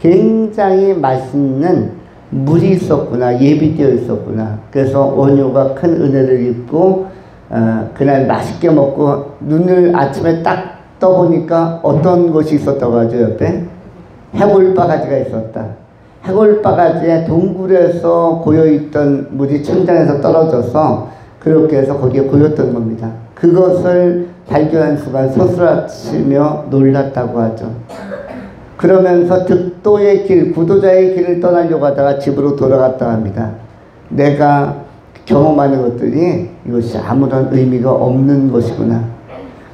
굉장히 맛있는 물이 있었구나, 예비되어 있었구나. 그래서 원효가 큰 은혜를 입고 그날 맛있게 먹고 눈을 아침에 딱 떠보니까 어떤 것이 있었다고 하죠? 옆에 해골바가지가 있었다. 해골바가지에 동굴에서 고여있던 물이 천장에서 떨어져서 그렇게 해서 거기에 고였던 겁니다. 그것을 발견한 순간 소스라치며 놀랐다고 하죠. 그러면서 득도의 길, 구도자의 길을 떠나려고 하다가 집으로 돌아갔다 합니다. 내가 경험하는 것들이 이것이 아무런 의미가 없는 것이구나.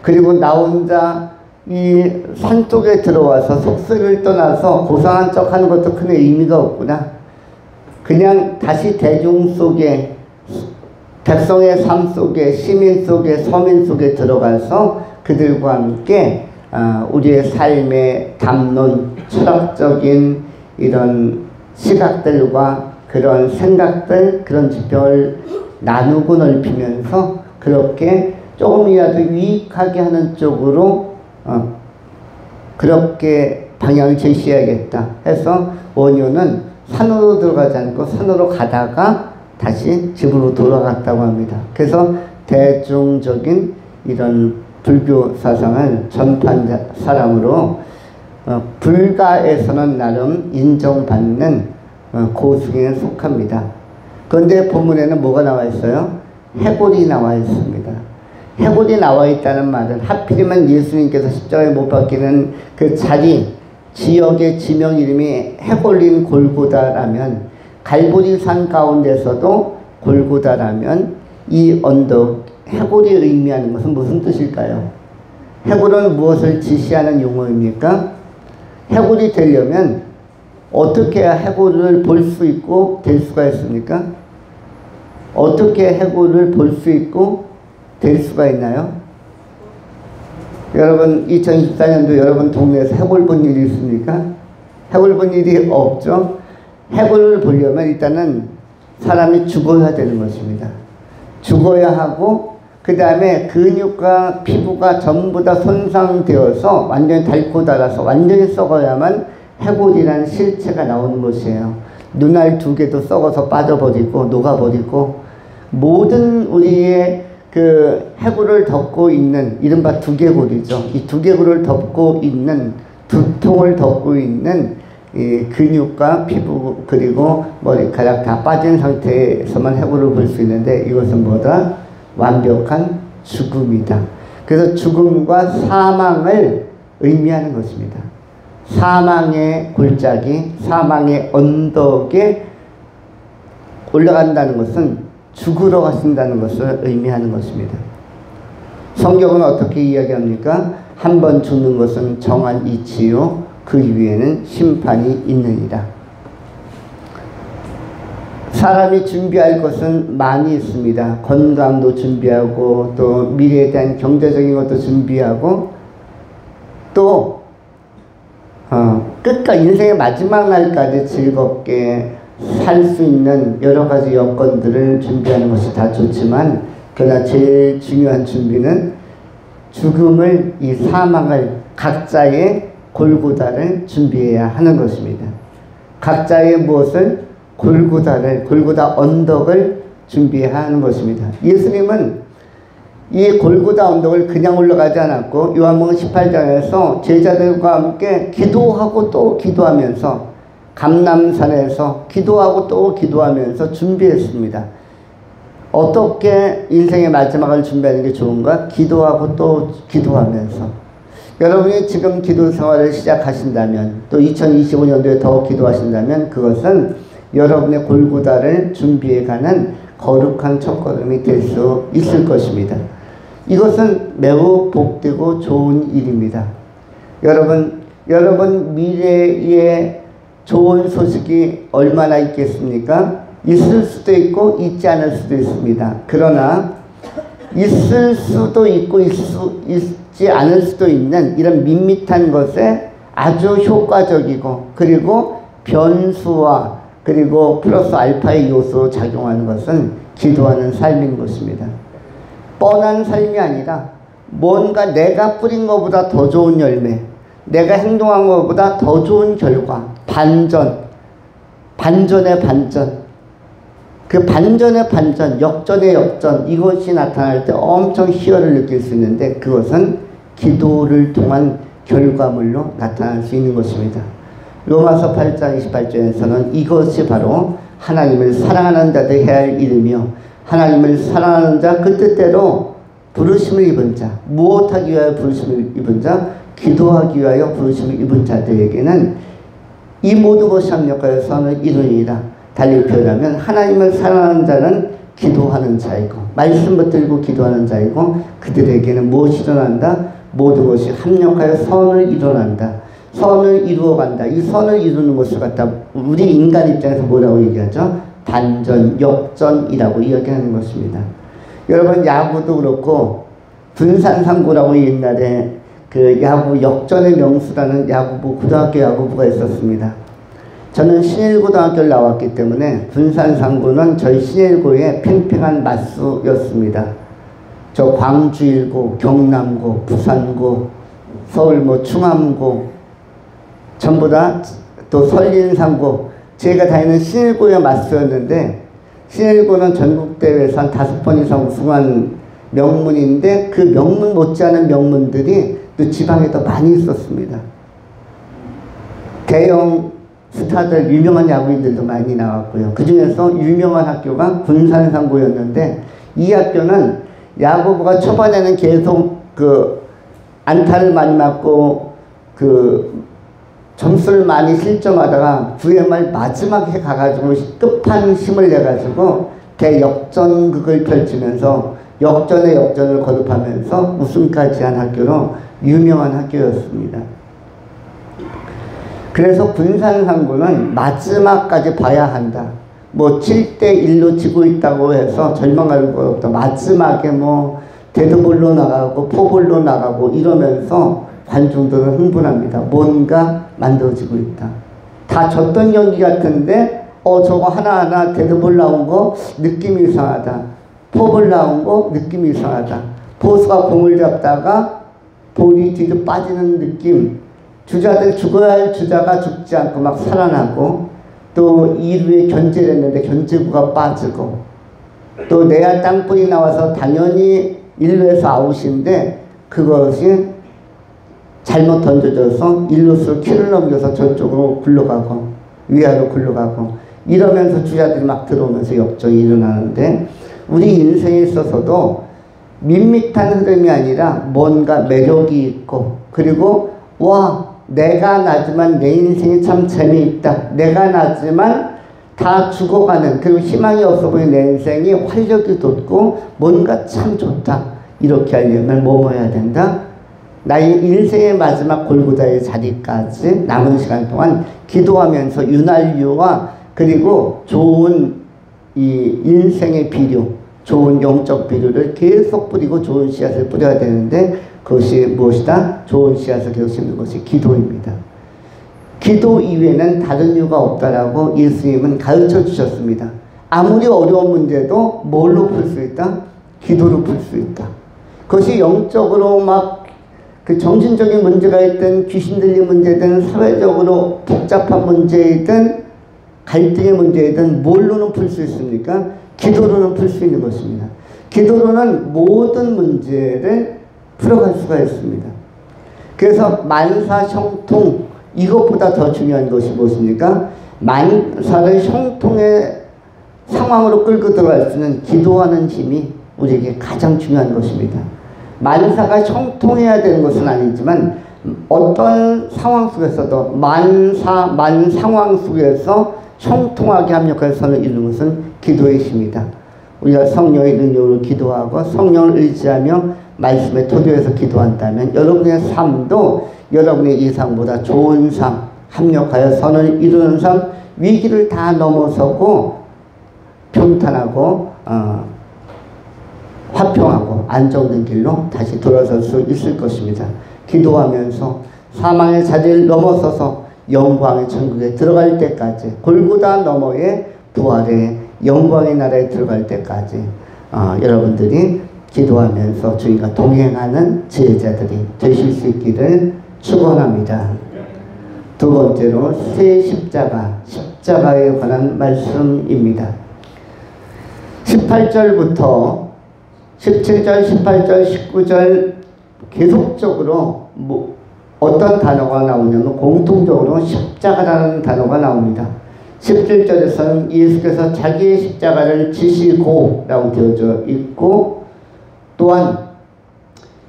그리고 나 혼자 이 산 쪽에 들어와서 속세를 떠나서 고상한 척 하는 것도 큰 의미가 없구나. 그냥 다시 대중 속에, 백성의 삶 속에, 시민 속에, 서민 속에 들어가서 그들과 함께 우리의 삶의 담론, 철학적인 이런 시각들과 그런 생각들, 그런 지평을 나누고 넓히면서 그렇게 조금이라도 유익하게 하는 쪽으로 그렇게 방향을 제시해야겠다 해서 원효는 산으로 들어가지 않고 산으로 가다가 다시 집으로 돌아갔다고 합니다. 그래서 대중적인 이런 불교 사상을 전파한 사람으로 불가에서는 나름 인정받는 고승에 속합니다. 그런데 본문에는 뭐가 나와 있어요? 해골이 나와 있습니다. 해골이 나와 있다는 말은 하필이면 예수님께서 십자가에 못 박히는 그 자리, 지역의 지명 이름이 해골린 골고다라면, 갈보리산 가운데서도 골고다라면 이 언덕, 해골이 의미하는 것은 무슨 뜻일까요? 해골은 무엇을 지시하는 용어입니까? 해골이 되려면 어떻게 해야 해골을 볼 수 있고 될 수가 있습니까? 어떻게 해골을 볼 수 있고 될 수가 있나요? 여러분 2024년도 여러분 동네에서 해골 본 일이 있습니까? 해골 본 일이 없죠? 해골을 보려면 일단은 사람이 죽어야 되는 것입니다. 죽어야 하고 그 다음에 근육과 피부가 전부 다 손상되어서 완전히 닳고 닳아서 완전히 썩어야만 해골이라는 실체가 나오는 것이에요. 눈알 2개도 썩어서 빠져버리고 녹아버리고 모든 우리의 그 해골을 덮고 있는 이른바 두개골이죠. 이 두개골을 덮고 있는 두통을 덮고 있는 이 근육과 피부 그리고 머리카락 다 빠진 상태에서만 해골을 볼 수 있는데 이것은 뭐다? 완벽한 죽음이다. 그래서 죽음과 사망을 의미하는 것입니다. 사망의 골짜기, 사망의 언덕에 올라간다는 것은 죽으러 가신다는 것을 의미하는 것입니다. 성경은 어떻게 이야기합니까? 한 번 죽는 것은 정한 이치요 그 위에는 심판이 있느니라. 사람이 준비할 것은 많이 있습니다. 건강도 준비하고 또 미래에 대한 경제적인 것도 준비하고 또 끝까지 인생의 마지막 날까지 즐겁게 살 수 있는 여러 가지 여건들을 준비하는 것이 다 좋지만 그러나 제일 중요한 준비는 죽음을, 이 사망을, 각자의 골고다를 준비해야 하는 것입니다. 각자의 무엇을? 골고다 언덕을 준비해야 하는 것입니다. 예수님은 이 골고다 언덕을 그냥 올라가지 않았고 요한복음 18장에서 제자들과 함께 기도하고 또 기도하면서 감람산에서 기도하고 또 기도하면서 준비했습니다. 어떻게 인생의 마지막을 준비하는 게 좋은가? 기도하고 또 기도하면서. 여러분이 지금 기도 생활을 시작하신다면 또 2025년도에 더 기도하신다면 그것은 여러분의 골고다를 준비해가는 거룩한 첫걸음이 될 수 있을 것입니다. 이것은 매우 복되고 좋은 일입니다. 여러분 미래에 좋은 소식이 얼마나 있겠습니까? 있을 수도 있고 있지 않을 수도 있습니다. 그러나 있을 수도 있고 있지 않을 수도 있는 이런 밋밋한 것에 아주 효과적이고 그리고 변수와 그리고 플러스 알파의 요소로 작용하는 것은 기도하는 삶인 것입니다. 뻔한 삶이 아니라 뭔가 내가 뿌린 것보다 더 좋은 열매, 내가 행동한 것보다 더 좋은 결과, 반전의 반전, 그 반전의 반전, 역전의 역전, 이것이 나타날 때 엄청 희열을 느낄 수 있는데 그것은 기도를 통한 결과물로 나타날 수 있는 것입니다. 로마서 8장 28절에서는 이것이 바로 하나님을 사랑하는 자들 해야 할 일이며 하나님을 사랑하는 자 그 뜻대로 부르심을 입은 자, 무엇하기 위하여 부르심을 입은 자, 기도하기 위하여 부르심을 입은 자들에게는 이 모든 것이 합력하여 선을 이루니라. 달리 표현하면 하나님을 사랑하는 자는 기도하는 자이고 말씀 붙들고 기도하는 자이고 그들에게는 무엇이 일어난다? 모든 것이 합력하여 선을 이뤄난다. 선을 이루어간다. 이 선을 이루는 것을 갖다 우리 인간 입장에서 뭐라고 얘기하죠? 반전, 역전이라고 이야기하는 것입니다. 여러분 야구도 그렇고 분산상구라고 옛날에 그 야구 역전의 명수라는 야구부, 고등학교 야구부가 있었습니다. 저는 신일고등학교를 나왔기 때문에 분산상구는 저희 신일고의 팽팽한 맞수였습니다. 저 광주일고, 경남고, 부산고, 서울 충암고 전부 다 또 설린상고 제가 다니는 신일고의 맞수였는데 신일고는 전국대회에서 한 5번 이상 우승한 명문인데 그 명문 못지않은 명문들이 또 지방에 더 많이 있었습니다. 대형 스타들 유명한 야구인들도 많이 나왔고요. 그 중에서 유명한 학교가 군산상고였는데 이 학교는 야구부가 초반에는 계속 그 안타를 많이 맞고 그 점수를 많이 실점하다가 VMR 마지막에 가가지고 끝판심을 내가지고 대역전극을 펼치면서 역전의 역전을 거듭하면서 우승까지 한 학교로 유명한 학교였습니다. 그래서 군산상고는 마지막까지 봐야 한다. 7대1로 지고 있다고 해서 절망할 것 없다. 마지막에 데드볼로 나가고 포볼로 나가고 이러면서 관중들은 흥분합니다. 뭔가 만들어지고 있다. 다 졌던 경기 같은데 저거 하나하나 데드볼 나온 거 느낌이 이상하다. 포볼 나온 거 느낌이 이상하다. 포수가 공을 잡다가 볼이 뒤로 빠지는 느낌. 주자들 죽어야 할 주자가 죽지 않고 막 살아나고 또 2루에 견제를 했는데 견제구가 빠지고 또 내야 땅볼이 나와서 당연히 1루에서 아웃인데 그것이 잘못 던져져서 1루수로 키를 넘겨서 저쪽으로 굴러가고 위아래로 굴러가고 이러면서 주자들이 막 들어오면서 역전이 일어나는데 우리 인생에 있어서도 밋밋한 흐름이 아니라 뭔가 매력이 있고 그리고 와 내가 나지만 내 인생이 참 재미있다. 내가 나지만 다 죽어가는 그리고 희망이 없어 보이는 내 인생이 활력이 돋고 뭔가 참 좋다. 이렇게 하려면 뭐 해야 된다? 나의 인생의 마지막 골고다의 자리까지 남은 시간 동안 기도하면서 윤활유와 그리고 좋은 이 인생의 비료, 좋은 영적 비료를 계속 뿌리고 좋은 씨앗을 뿌려야 되는데 그것이 무엇이다? 좋은 씨앗을 계속 심는 것이 기도입니다. 기도 이외에는 다른 이유가 없다라고 예수님은 가르쳐 주셨습니다. 아무리 어려운 문제도 뭘로 풀 수 있다? 기도로 풀 수 있다. 그것이 영적으로 그 정신적인 문제가 있든 귀신 들린 문제든 사회적으로 복잡한 문제이든 갈등의 문제이든 뭘로는 풀 수 있습니까? 기도로는 풀 수 있는 것입니다. 기도로는 모든 문제를 풀어갈 수가 있습니다. 그래서 만사형통 이것보다 더 중요한 것이 무엇입니까? 만사를 형통의 상황으로 끌고 들어갈 수 있는 기도하는 힘이 우리에게 가장 중요한 것입니다. 만사가 형통해야 되는 것은 아니지만 어떤 상황 속에서도 만 상황 속에서 형통하게 합력할 선을 이루는 것은 기도의 힘이다. 우리가 성령의 능력으로 기도하고 성령을 의지하며 말씀의 토대에서 기도한다면 여러분의 삶도 여러분의 이상보다 좋은 삶, 합력하여 선을 이루는 삶, 위기를 다 넘어서고 평탄하고 화평하고 안정된 길로 다시 돌아설 수 있을 것입니다. 기도하면서 사망의 자리를 넘어서서 영광의 천국에 들어갈 때까지 골고다 너머의 부활의 영광의 나라에 들어갈 때까지 여러분들이 기도하면서 주님과 동행하는 지혜자들이 되실 수 있기를 축원합니다. 두 번째로 새 십자가, 십자가에 관한 말씀입니다. 18절부터 17절, 18절, 19절 계속적으로 어떤 단어가 나오냐면 공통적으로 십자가라는 단어가 나옵니다. 17절에서는 예수께서 자기의 십자가를 지시고 라고 되어져 있고, 또한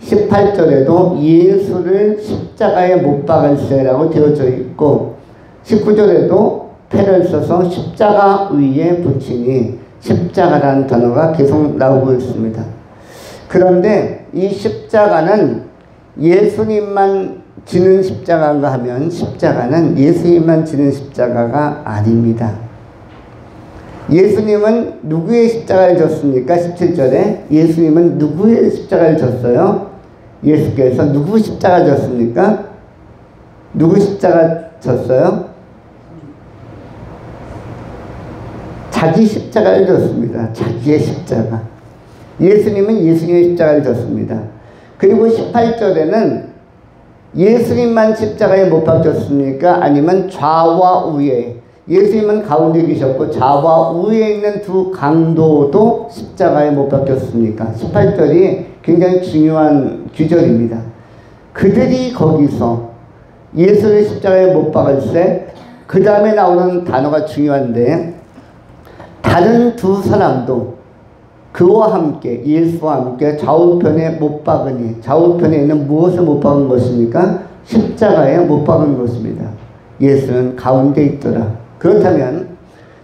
18절에도 예수를 십자가에 못 박을세라고 되어져 있고, 19절에도 패를 써서 십자가 위에 붙이니 십자가라는 단어가 계속 나오고 있습니다. 그런데 이 십자가는 예수님만 지는 십자가인가 하면 십자가는 예수님만 지는 십자가가 아닙니다. 예수님은 누구의 십자가를 졌습니까? 17절에 예수님은 누구의 십자가를 졌어요? 예수께서 누구 십자가 졌습니까? 누구 십자가 졌어요? 자기 십자가를 졌습니다. 자기의 십자가. 예수님은 예수님의 십자가를 졌습니다. 그리고 18절에는 예수님만 십자가에 못 박혔습니까? 아니면 좌와 우에, 예수님은 가운데 계셨고 좌와 우에 있는 두 강도도 십자가에 못 박혔습니까? 18절이 굉장히 중요한 규절입니다. 그들이 거기서 예수를 십자가에 못 박을세, 그 다음에 나오는 단어가 중요한데, 다른 두 사람도 그와 함께, 예수와 함께 좌우편에 못 박으니, 좌우편에 있는 무엇을 못 박은 것입니까? 십자가에 못 박은 것입니다. 예수는 가운데 있더라. 그렇다면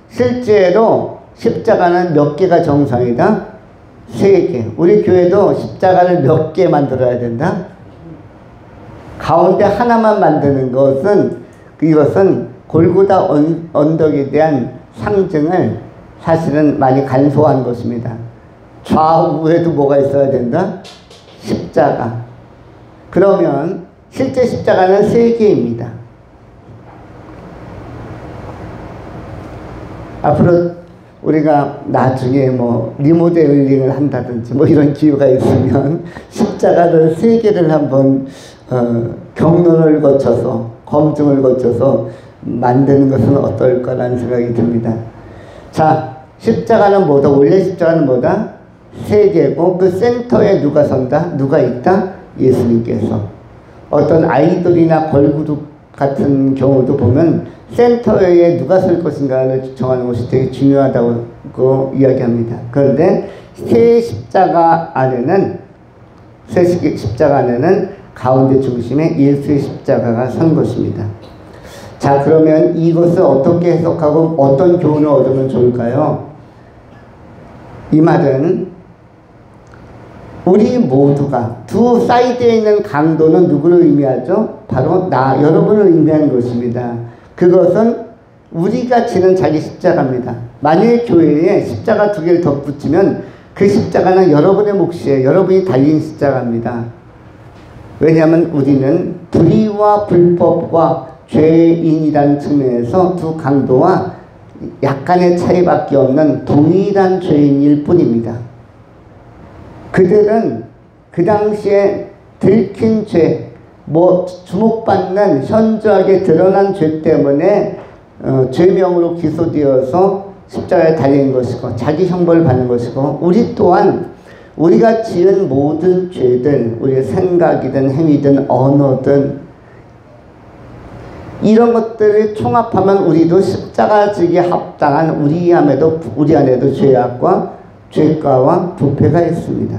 실제로 십자가는 몇 개가 정상이다? 3개. 우리 교회도 십자가를 몇 개 만들어야 된다? 가운데 하나만 만드는 것은, 이것은 골고다 언덕에 대한 상징을 사실은 많이 간소한 것입니다. 좌우에도 뭐가 있어야 된다? 십자가. 그러면 실제 십자가는 3개입니다. 앞으로 우리가 나중에 뭐 리모델링을 한다든지 뭐 이런 기회가 있으면 십자가를 3개를 한번 경론을 거쳐서, 검증을 거쳐서 만드는 것은 어떨까라는 생각이 듭니다. 자, 십자가는 뭐다? 원래 십자가는 뭐다? 3개고 그 센터에 누가 선다? 누가 있다? 예수님께서. 어떤 아이돌이나 걸그룹 같은 경우도 보면 센터에 누가 설 것인가를 정하는 것이 되게 중요하다고 이야기합니다. 그런데 새 십자가 안에는 가운데 중심에 예수의 십자가가 선 것입니다. 자, 그러면 이것을 어떻게 해석하고 어떤 교훈을 얻으면 좋을까요? 이 말은 우리 모두가, 두 사이드에 있는 강도는 누구를 의미하죠? 바로 여러분을 의미하는 것입니다. 그것은 우리가 지는 자기 십자가입니다. 만일 교회에 십자가 2개를 덧붙이면 그 십자가는 여러분의 몫이에요. 여러분이 달린 십자가입니다. 왜냐하면 우리는 불의와 불법과 죄인이라는 측면에서 두 강도와 약간의 차이밖에 없는 동일한 죄인일 뿐입니다. 그들은 그 당시에 들킨 죄, 주목받는 현저하게 드러난 죄 때문에 죄명으로 기소되어서 십자가에 달린 것이고 자기 형벌을 받는 것이고, 우리 또한 우리가 지은 모든 죄들, 우리의 생각이든 행위든 언어든 이런 것들을 총합하면 우리도 십자가 지기에 합당한 우리 안에도 죄악과 죄가와 부패가 있습니다.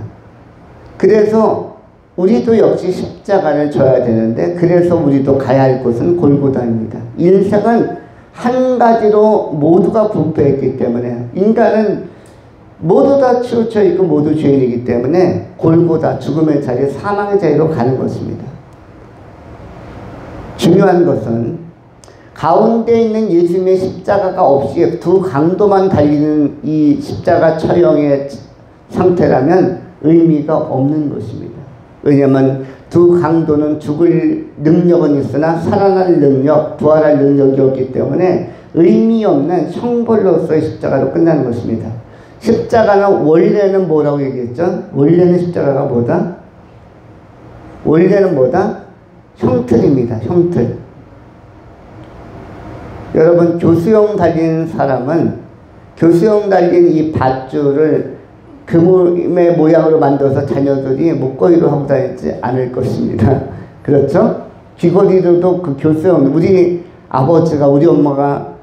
그래서 우리도 역시 십자가를 져야 되는데, 그래서 우리도 가야 할 곳은 골고다입니다. 인생은 한 가지로 모두가 부패했기 때문에, 인간은 모두 다 치우쳐 있고 모두 죄인이기 때문에 골고다, 죽음의 자리, 사망의 자리로 가는 것입니다. 중요한 것은 가운데 있는 예수님의 십자가가 없이 두 강도만 달리는 이 십자가 처형의 상태라면 의미가 없는 것입니다. 왜냐하면 두 강도는 죽을 능력은 있으나 살아날 능력, 부활할 능력이 없기 때문에 의미 없는 형벌로서의 십자가로 끝나는 것입니다. 십자가는 원래는 뭐라고 얘기했죠? 원래는 십자가가 뭐다? 원래는 뭐다? 형틀입니다. 형틀. 여러분, 교수형 달린 사람은 교수형 달린 이 밧줄을 금의 모양으로 만들어서 자녀들이 목걸이로 하고 다니지 않을 것입니다. 그렇죠? 귀걸이로도 그 교수형, 우리 아버지가, 우리 엄마가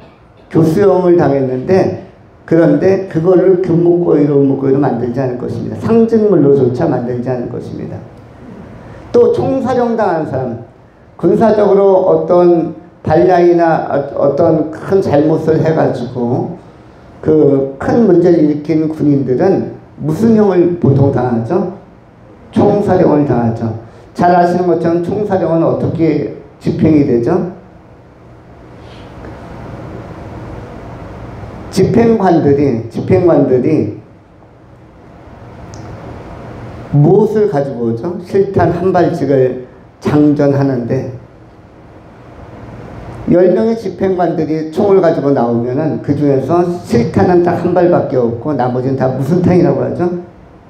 교수형을 당했는데, 그런데 그거를 금목걸이로 만들지 않을 것입니다. 상징물로조차 만들지 않을 것입니다. 또 총사령 당한 사람, 군사적으로 어떤 반란이나 어떤 큰 잘못을 해가지고 그 큰 문제를 일으킨 군인들은 무슨 형을 보통 당하죠? 총사령을 당하죠. 잘 아시는 것처럼 총사령은 어떻게 집행이 되죠? 집행관들이 무엇을 가지고 오죠? 실탄 한 발씩을 장전하는데 10명의 집행관들이 총을 가지고 나오면은 그 중에서 실탄은 딱 한 발밖에 없고 나머지는 다 무슨 탄이라고 하죠?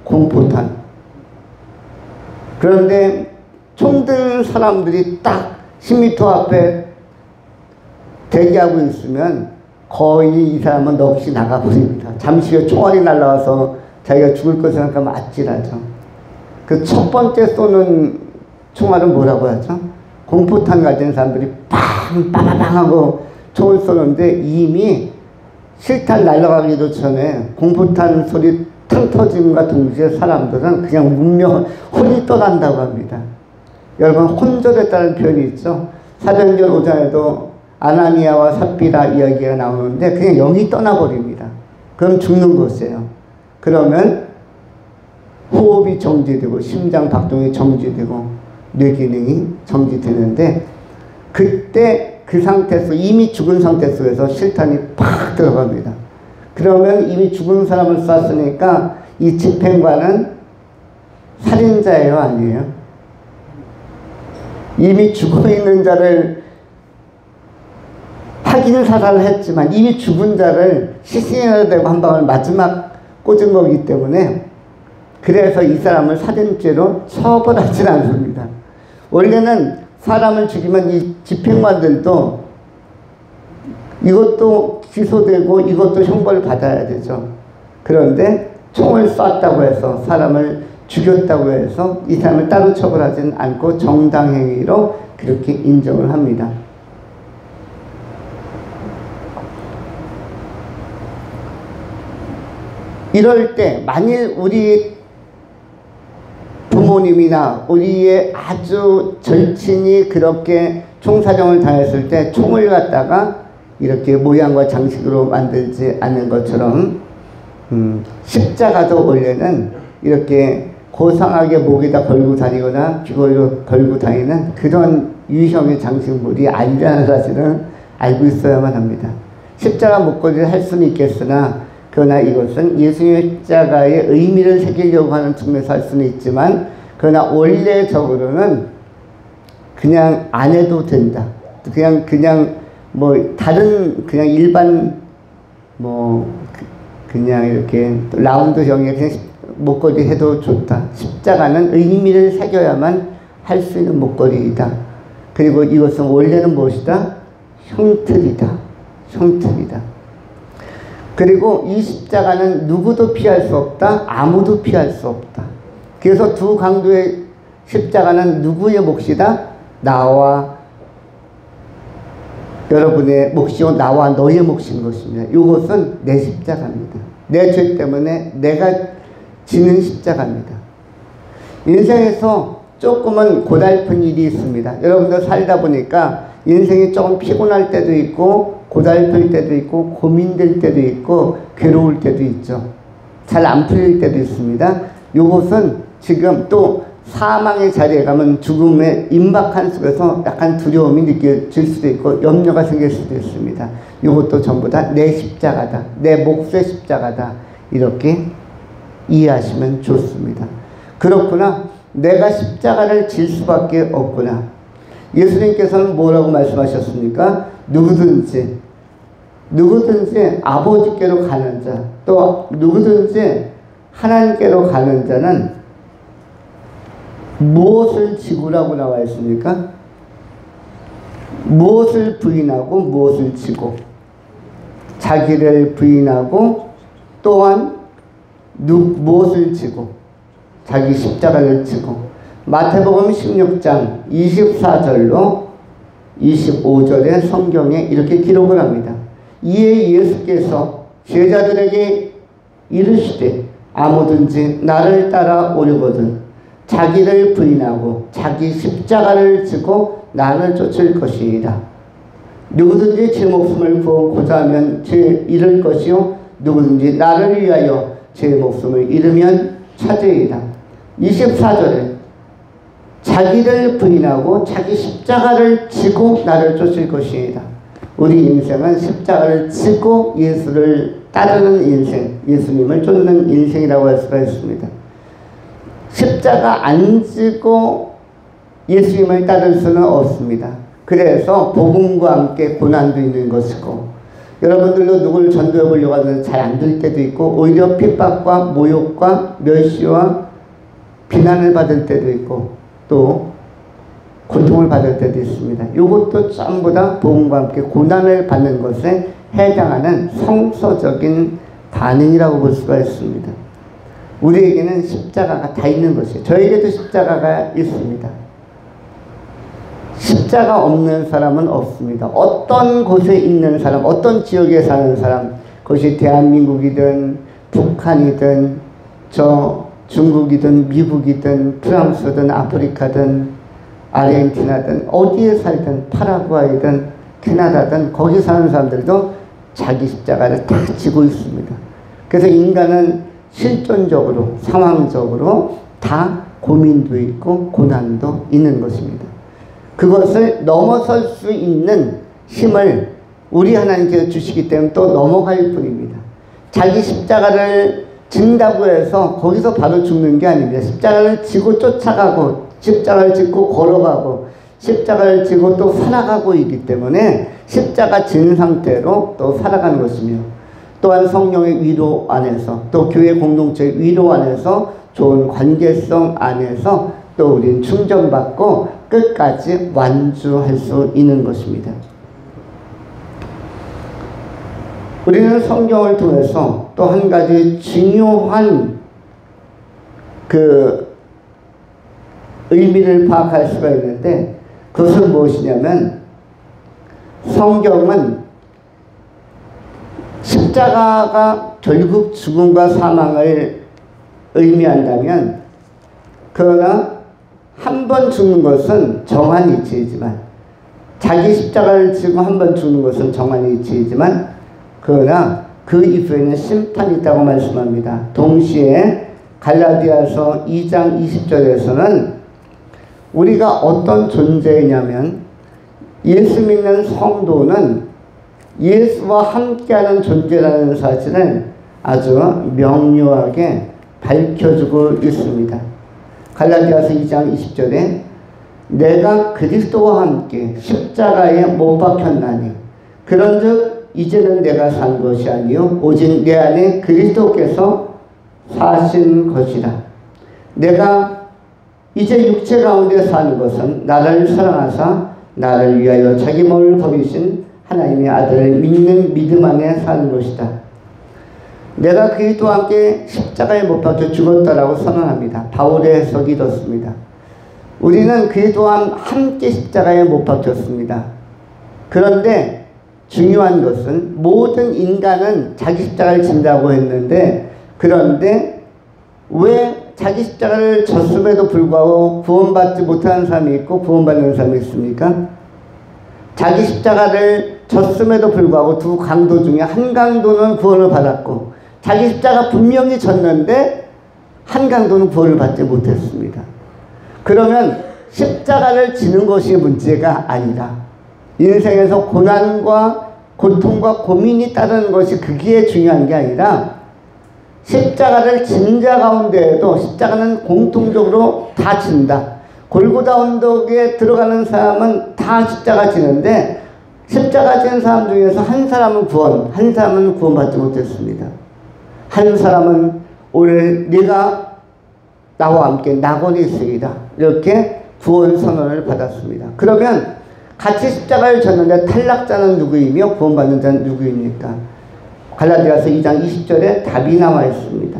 공포탄. 그런데 총 든 사람들이 딱 10m 앞에 대기하고 있으면 거의 이 사람은 넋이 나가버립니다. 잠시 후에 총알이 날라와서 자기가 죽을 것 생각하면 아찔하죠. 그 첫 번째 쏘는 총알은 뭐라고 하죠? 공포탄 가진 사람들이 빵빵빵 하고 총을 쏘는데 이미 실탄 날아가기도 전에 공포탄 소리 탕 터짐과 동시에 사람들은 그냥 혼이 떠난다고 합니다. 여러분, 혼절했다는 표현이 있죠. 사도행전 5장에도 아나니아와 삽비라 이야기가 나오는데 그냥 영이 떠나버립니다. 그럼 죽는 것이에요. 그러면 호흡이 정지되고 심장 박동이 정지되고 뇌 기능이 정지되는데 그때 그 상태에서 이미 죽은 상태 속에서 실탄이 팍 들어갑니다. 그러면 이미 죽은 사람을 쐈으니까 이 집행관은 살인자예요, 아니에요? 이미 죽어있는 자를 하기는 사살을 했지만 이미 죽은 자를 시신해야 되고 한 방울 마지막 꽂은 거기 때문에 그래서 이 사람을 살인죄로 처벌하지 않습니다. 원래는 사람을 죽이면 이 집행관들도 이것도 기소되고 이것도 형벌을 받아야 되죠. 그런데 총을 쐈다고 해서 사람을 죽였다고 해서 이 사람을 따로 처벌하지는 않고 정당행위로 그렇게 인정을 합니다. 이럴 때 만일 우리 부모님이나 우리의 아주 절친이 그렇게 총사령을 당했을 때 총을 갖다가 이렇게 모양과 장식으로 만들지 않는 것처럼 십자가도 원래는 이렇게 고상하게 목에다 걸고 다니거나 귀걸이로 걸고 다니는 그런 유형의 장식물이 아니라는 사실은 알고 있어야만 합니다. 십자가 목걸이를 할 수는 있겠으나 그러나 이것은 예수님의 십자가의 의미를 새기려고 하는 측면에서 할 수는 있지만 그러나 원래적으로는 그냥 안 해도 된다. 그냥 뭐 다른 그냥 일반 뭐 그냥 이렇게 라운드형의 그냥 목걸이 해도 좋다. 십자가는 의미를 새겨야만 할 수 있는 목걸이이다. 그리고 이것은 원래는 무엇이다? 형틀이다. 형틀이다. 그리고 이 십자가는 누구도 피할 수 없다. 아무도 피할 수 없다. 그래서 두 강도의 십자가는 누구의 몫이다? 나와 여러분의 몫이요 나와 너의 몫인 것입니다. 이것은 내 십자가입니다. 내 죄 때문에 내가 지는 십자가입니다. 인생에서 조금은 고달픈 일이 있습니다. 여러분들 살다 보니까 인생이 조금 피곤할 때도 있고 고달플 때도 있고 고민될 때도 있고 괴로울 때도 있죠. 잘 안 풀릴 때도 있습니다. 이것은 지금 또 사망의 자리에 가면 죽음의 임박한 속에서 약간 두려움이 느껴질 수도 있고 염려가 생길 수도 있습니다. 이것도 전부 다 내 십자가다. 내 몫의 십자가다. 이렇게 이해하시면 좋습니다. 그렇구나. 내가 십자가를 질 수밖에 없구나. 예수님께서는 뭐라고 말씀하셨습니까? 누구든지 아버지께로 가는 자, 또 누구든지 하나님께로 가는 자는 무엇을 지구라고 나와 있습니까? 무엇을 부인하고 무엇을 지고 자기를 부인하고 또한 무엇을 지고 자기 십자가를 지고 마태복음 16장 24절로 25절의 성경에 이렇게 기록을 합니다. 이에 예수께서 제자들에게 이르시되 아무든지 나를 따라 오려거든 자기를 부인하고 자기 십자가를 지고 나를 쫓을 것이니라. 누구든지 제 목숨을 구하고자 하면 잃을 것이요 누구든지 나를 위하여 제 목숨을 잃으면 찾으리라. 24절에 자기를 부인하고 자기 십자가를 지고 나를 쫓을 것이니라. 우리 인생은 십자가를 지고 예수를 따르는 인생, 예수님을 쫓는 인생이라고 할 수가 있습니다. 십자가 안 지고 예수님을 따를 수는 없습니다. 그래서 복음과 함께 고난도 있는 것이고, 여러분들도 누구를 전도해 보려고 하는데 잘 안 될 때도 있고, 오히려 핍박과 모욕과 멸시와 비난을 받을 때도 있고, 또 고통을 받을 때도 있습니다. 이것도 전부 다 복음과 함께 고난을 받는 것에 해당하는 성서적인 반응이라고 볼 수가 있습니다. 우리에게는 십자가가 다 있는 것이에요. 저에게도 십자가가 있습니다. 십자가 없는 사람은 없습니다. 어떤 곳에 있는 사람, 어떤 지역에 사는 사람, 그것이 대한민국이든 북한이든 중국이든 미국이든 프랑스든 아프리카든 아르헨티나든 어디에 살든 파라과이든 캐나다든 거기 사는 사람들도 자기 십자가를 다 지고 있습니다. 그래서 인간은 실존적으로 상황적으로 다 고민도 있고 고난도 있는 것입니다. 그것을 넘어설 수 있는 힘을 우리 하나님께서 주시기 때문에 또 넘어갈 뿐입니다. 자기 십자가를 진다고 해서 거기서 바로 죽는 게 아닙니다. 십자가를 지고 쫓아가고 십자가를 짚고 걸어가고 십자가를 지고 또 살아가고 있기 때문에 십자가 진 상태로 또 살아가는 것이며, 또한 성령의 위로 안에서 또 교회 공동체의 위로 안에서 좋은 관계성 안에서 또 우리는 충전받고 끝까지 완주할 수 있는 것입니다. 우리는 성경을 통해서 또 한 가지 중요한 의미를 파악할 수가 있는데, 그것은 무엇이냐면, 성경은 십자가가 결국 죽음과 사망을 의미한다면, 그러나 한 번 죽는 것은 정한 이치이지만, 자기 십자가를 지고 한 번 죽는 것은 정한 이치이지만, 그러나 그 이후에는 심판이 있다고 말씀합니다. 동시에 갈라디아서 2장 20절에서는 우리가 어떤 존재이냐면, 예수 믿는 성도는 예수와 함께하는 존재라는 사실을 아주 명료하게 밝혀주고 있습니다. 갈라디아서 2장 20절에 내가 그리스도와 함께 십자가에 못 박혔나니 그런즉 이제는 내가 산 것이 아니요 오직 내 안에 그리스도께서 사신 것이라. 내가 이제 육체 가운데 사는 것은 나를 사랑하사 나를 위하여 자기 몸을 버리신 하나님의 아들을 믿는 믿음 안에 사는 것이다. 내가 그리스도와 함께 십자가에 못 박혀 죽었다라고 선언합니다. 바울의 해석이 이렇습니다. 우리는 그리스도와 함께 십자가에 못 박혔습니다. 그런데 중요한 것은 모든 인간은 자기 십자가를 진다고 했는데, 그런데 왜 자기 십자가를 졌음에도 불구하고 구원받지 못하는 사람이 있고 구원받는 사람이 있습니까? 자기 십자가를 졌음에도 불구하고 두 강도 중에 한 강도는 구원을 받았고, 자기 십자가 분명히 졌는데 한 강도는 구원을 받지 못했습니다. 그러면 십자가를 지는 것이 문제가 아니라 인생에서 고난과 고통과 고민이 따르는 것이 그게 중요한 게 아니라, 십자가를 진 자 가운데에도 십자가는 공통적으로 다 진다. 골고다 언덕에 들어가는 사람은 다 십자가 지는데, 십자가 진 사람 중에서 한 사람은 한 사람은 구원받지 못했습니다. 한 사람은 오늘 네가 나와 함께 낙원에 있으리라, 이렇게 구원 선언을 받았습니다. 그러면 같이 십자가를 졌는데 탈락자는 누구이며 구원받는 자는 누구입니까? 갈라디아서 2장 20절에 답이 나와 있습니다.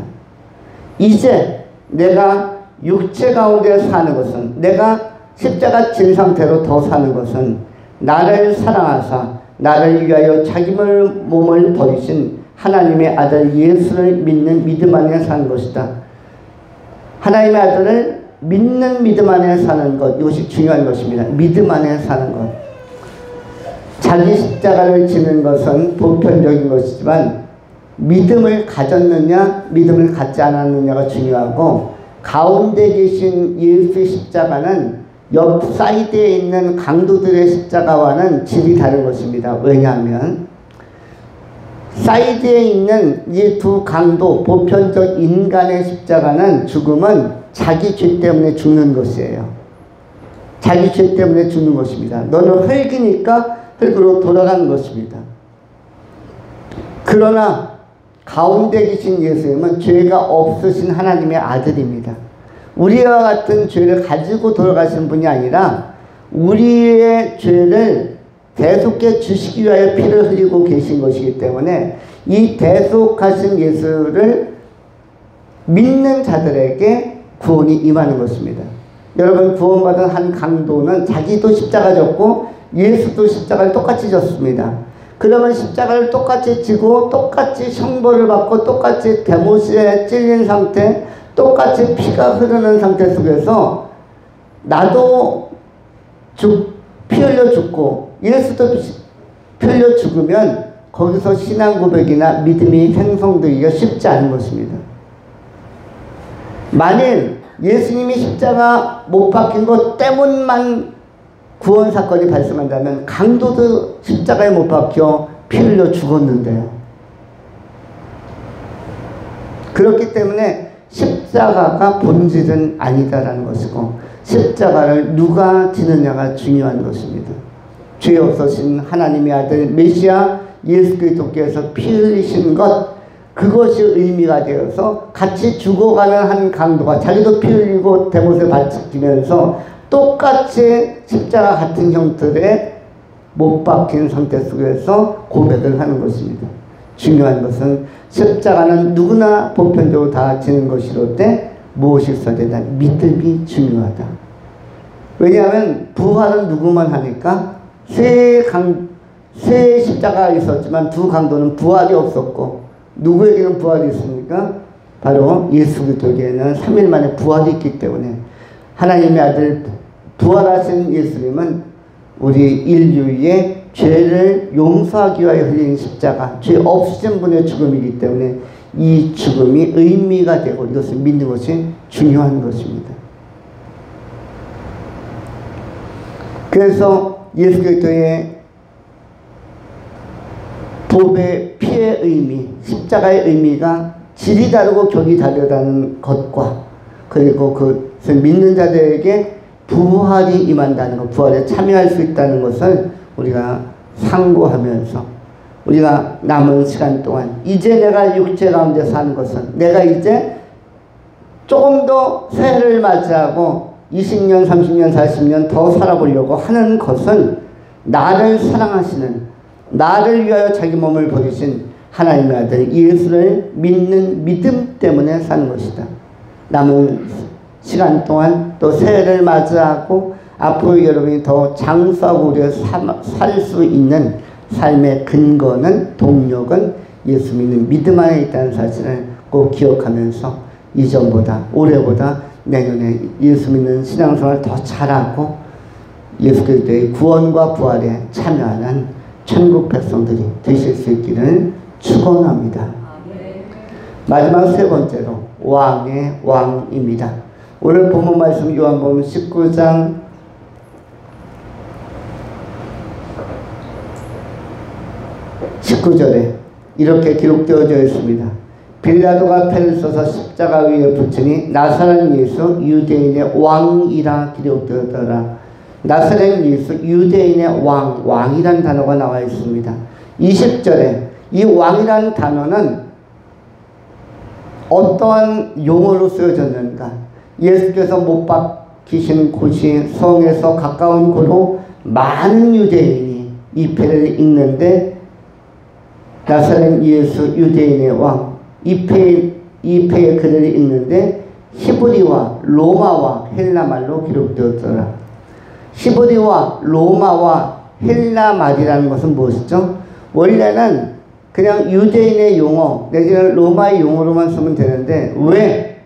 이제 내가 육체 가운데 사는 것은, 내가 십자가 진 상태로 더 사는 것은 나를 사랑하사 나를 위하여 자기 몸을 버리신 하나님의 아들 예수를 믿는 믿음 안에 사는 것이다. 하나님의 아들을 믿는 믿음 안에 사는 것, 이것이 중요한 것입니다. 믿음 안에 사는 것. 자기 십자가를 지는 것은 보편적인 것이지만 믿음을 가졌느냐 믿음을 갖지 않았느냐가 중요하고, 가운데 계신 예수의 십자가는 옆 사이드에 있는 강도들의 십자가와는 질이 다른 것입니다. 왜냐하면 사이드에 있는 이 두 강도, 보편적 인간의 십자가는, 죽음은 자기 죄 때문에 죽는 것이에요. 자기 죄 때문에 죽는 것입니다. 너는 흙이니까 흙으로 돌아가는 것입니다. 그러나 가운데 계신 예수님은 죄가 없으신 하나님의 아들입니다. 우리와 같은 죄를 가지고 돌아가신 분이 아니라 우리의 죄를 대속해 주시기 위하여 피를 흘리고 계신 것이기 때문에 이 대속하신 예수를 믿는 자들에게 구원이 임하는 것입니다. 여러분, 구원받은 한 강도는 자기도 십자가 졌고 예수도 십자가를 똑같이 졌습니다. 그러면 십자가를 똑같이 지고 똑같이 형벌을 받고 똑같이 대못에 찔린 상태, 똑같이 피가 흐르는 상태 속에서 나도 피 흘려 죽고 예수도 피 흘려 죽으면 거기서 신앙 고백이나 믿음이 생성되기가 쉽지 않은 것입니다. 만일 예수님이 십자가 못 박힌 것 때문만 구원 사건이 발생한다면 강도도 십자가에 못 박혀 피 흘려 죽었는데요. 그렇기 때문에 십자가가 본질은 아니다라는 것이고, 십자가를 누가 지느냐가 중요한 것입니다. 죄 없으신 하나님의 아들 메시아 예수 그리스도께서 피 흘리신 것, 그것이 의미가 되어서 같이 죽어가는 한 강도가 자기도 피 흘리고 대못을 바치면서 똑같이 십자가 같은 형태의 못 박힌 상태 속에서 고백을 하는 것입니다. 중요한 것은 십자가는 누구나 보편적으로 다 지는 것이로되 무엇이 있어야 된다? 믿음이 중요하다. 왜냐하면 부활은 누구만 하니까 세 십자가가 있었지만 두 강도는 부활이 없었고, 누구에게는 부활이 있습니까? 바로 예수 그리스도에게는 3일 만에 부활이 있기 때문에 하나님의 아들 부활하신 예수님은 우리 인류의 죄를 용서하기 위하여 흘린 십자가, 죄 없으신 분의 죽음이기 때문에 이 죽음이 의미가 되고 이것을 믿는 것이 중요한 것입니다. 그래서 예수 그리스도의 보배 피의 의미, 십자가의 의미가 질이 다르고 격이 다르다는 것과, 그리고 그것을 믿는 자들에게 부활이 임한다는 것, 부활에 참여할 수 있다는 것을 우리가 상고하면서 우리가 남은 시간 동안 이제 내가 육체 가운데 사는 것은, 내가 이제 조금 더 새해를 맞이하고 20년, 30년, 40년 더 살아보려고 하는 것은 나를 사랑하시는, 나를 위하여 자기 몸을 버리신 하나님의 아들 예수를 믿는 믿음 때문에 사는 것이다. 남은 시간 동안 또 새해를 맞이하고 앞으로 여러분이 더 장수하고 살 수 있는 삶의 근거는, 동력은 예수 믿는 믿음 안에 있다는 사실을 꼭 기억하면서 이전보다 올해보다 내년에 예수 믿는 신앙생활을 더 잘하고 예수 그리스도의 구원과 부활에 참여하는 천국 백성들이 되실 수 있기를 축원합니다. 마지막 세 번째로 왕의 왕입니다. 오늘 본문 말씀 요한복음 19장 19절에 이렇게 기록되어져 있습니다. 빌라도가 패를 써서 십자가 위에 붙이니 나사렛 예수 유대인의 왕이라 기록되었더라. 나사렛 예수 유대인의 왕이란 단어가 나와 있습니다. 20절에 이 왕이라는 단어는 어떠한 용어로 쓰여졌는가? 예수께서 못 박히신 곳이 성에서 가까운 곳으로 많은 유대인이 이 패를 읽는데 나사렛 예수 유대인의 왕 이 패의 글을 읽는데 히브리와 로마와 헬라말로 기록되었더라. 히브리와 로마와 헬라말이라는 것은 무엇이죠? 원래는 그냥 유대인의 용어 내지는 로마의 용어로만 쓰면 되는데 왜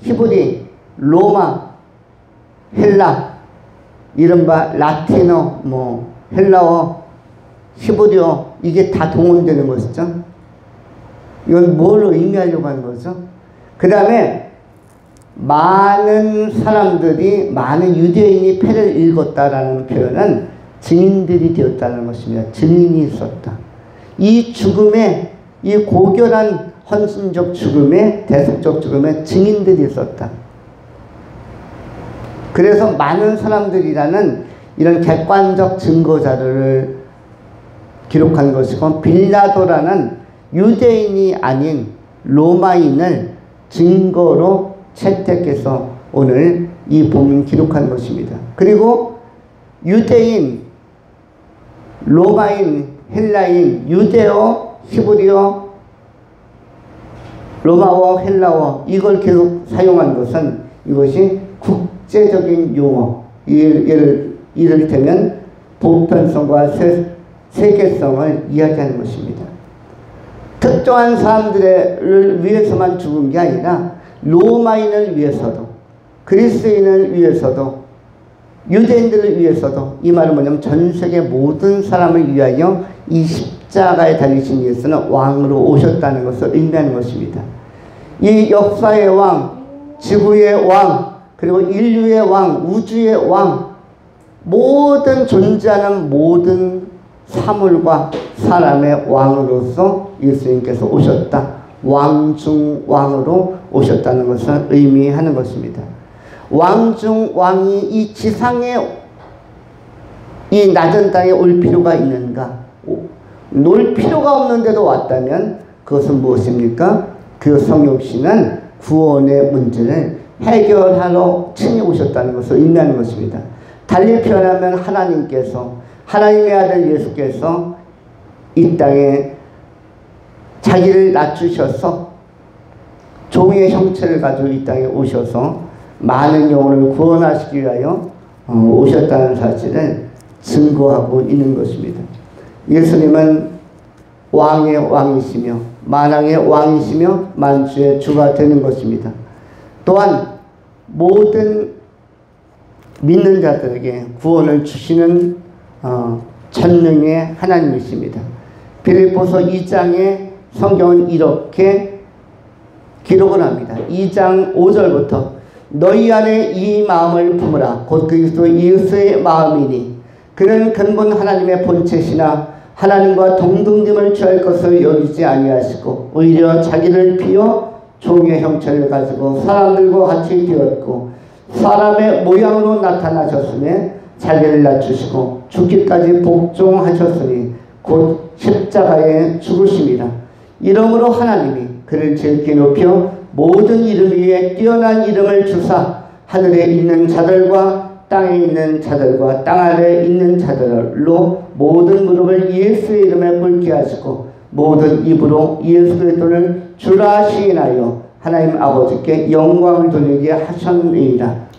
히브리, 로마, 헬라 이른바 라틴어, 헬라어, 히브리어 이게 다 동원되는 것이죠. 이건 뭘 의미하려고 하는 거죠? 그 다음에 많은 사람들이 많은 유대인이 패를 읽었다라는 표현은 증인들이 되었다는 것입니다. 증인이 있었다. 이 죽음에 이 고결한 헌신적 죽음에 대속적 죽음에 증인들이 있었다. 그래서 많은 사람들이라는 이런 객관적 증거 자료를 기록한 것이고 빌라도라는 유대인이 아닌 로마인을 증거로 채택해서 오늘 이 본문 기록한 것입니다. 그리고 유대인, 로마인, 헬라인, 유대어, 히브리어, 로마어, 헬라어 이걸 계속 사용한 것은 이것이 국제적인 용어, 이를테면 보편성과 세계성을 이야기하는 것입니다. 특정한 사람들을 위해서만 죽은 게 아니라 로마인을 위해서도 그리스인을 위해서도 유대인들을 위해서도 이 말은 뭐냐면 전 세계 모든 사람을 위하여 이 십자가에 달리신 예수는 왕으로 오셨다는 것을 의미하는 것입니다. 이 역사의 왕, 지구의 왕, 그리고 인류의 왕, 우주의 왕, 모든 존재하는 모든 사물과 사람의 왕으로서 예수님께서 오셨다. 왕 중 왕으로 오셨다는 것을 의미하는 것입니다. 왕 중 왕이 이 지상에 이 낮은 땅에 올 필요가 있는가? 놀 필요가 없는데도 왔다면 그것은 무엇입니까? 그 성육신은 구원의 문제를 해결하러 친히 오셨다는 것을 의미하는 것입니다. 달리 표현하면 하나님의 아들 예수께서 이 땅에 자기를 낮추셔서 종의 형체를 가지고 이 땅에 오셔서 많은 영혼을 구원하시기 위하여 오셨다는 사실을 증거하고 있는 것입니다. 예수님은 왕의 왕이시며 만왕의 왕이시며 만주의 주가 되는 것입니다. 또한 모든 믿는 자들에게 구원을 주시는 전능의 하나님이십니다. 빌립보서 2장에 성경은 이렇게 기록을 합니다. 2장 5절부터 너희 안에 이 마음을 품으라. 곧 그리스도 예수의 마음이니 그는 근본 하나님의 본체시나 하나님과 동등됨을 취할 것을 여기지 아니하시고 오히려 자기를 비워 종의 형체를 가지고 사람들과 같이 되었고 사람의 모양으로 나타나셨으며 자기를 낮추시고 죽기까지 복종하셨으니 곧 십자가에 죽으심이라. 이러므로 하나님이 그를 즐겨 높여 모든 이름 위에 뛰어난 이름을 주사 하늘에 있는 자들과 땅에 있는 자들과 땅 아래에 있는 자들로 모든 무릎을 예수의 이름에 꿇게 하시고 모든 입으로 예수 그리스도를 주라 시인하여 하나님 아버지께 영광을 돌리게 하셨느니라.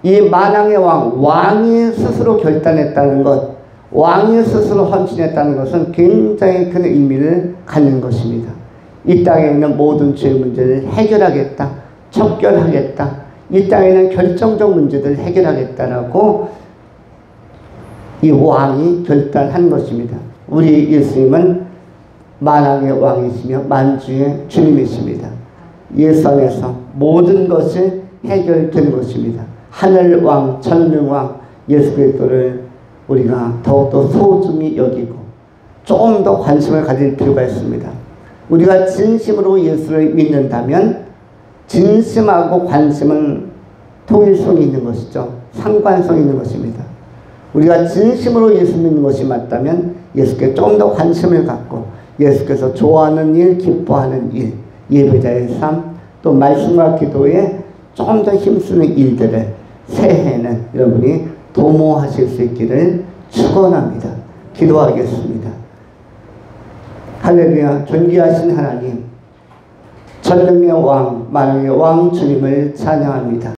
이 만왕의 왕이 스스로 결단했다는 것, 왕이 스스로 헌신했다는 것은 굉장히 큰 의미를 갖는 것입니다. 이 땅에 있는 모든 죄의 문제를 해결하겠다, 척결하겠다, 이 땅에 있는 결정적 문제들을 해결하겠다라고 이 왕이 결단한 것입니다. 우리 예수님은 만왕의 왕이시며 만주의 주님이십니다. 예수 안에서 모든 것이 해결된 것입니다. 하늘왕, 전능왕 예수 그리스도를 우리가 더욱더 소중히 여기고 조금 더 관심을 가질 필요가 있습니다. 우리가 진심으로 예수를 믿는다면 진심하고 관심은 통일성이 있는 것이죠. 상관성이 있는 것입니다. 우리가 진심으로 예수 믿는 것이 맞다면 예수께 좀 더 관심을 갖고 예수께서 좋아하는 일, 기뻐하는 일, 예배자의 삶, 또 말씀과 기도에 좀 더 힘쓰는 일들을 새해에는 여러분이 도모하실 수 있기를 축원합니다. 기도하겠습니다. 할렐루야. 존귀하신 하나님, 전능의 왕, 만유의 왕 주님을 찬양합니다.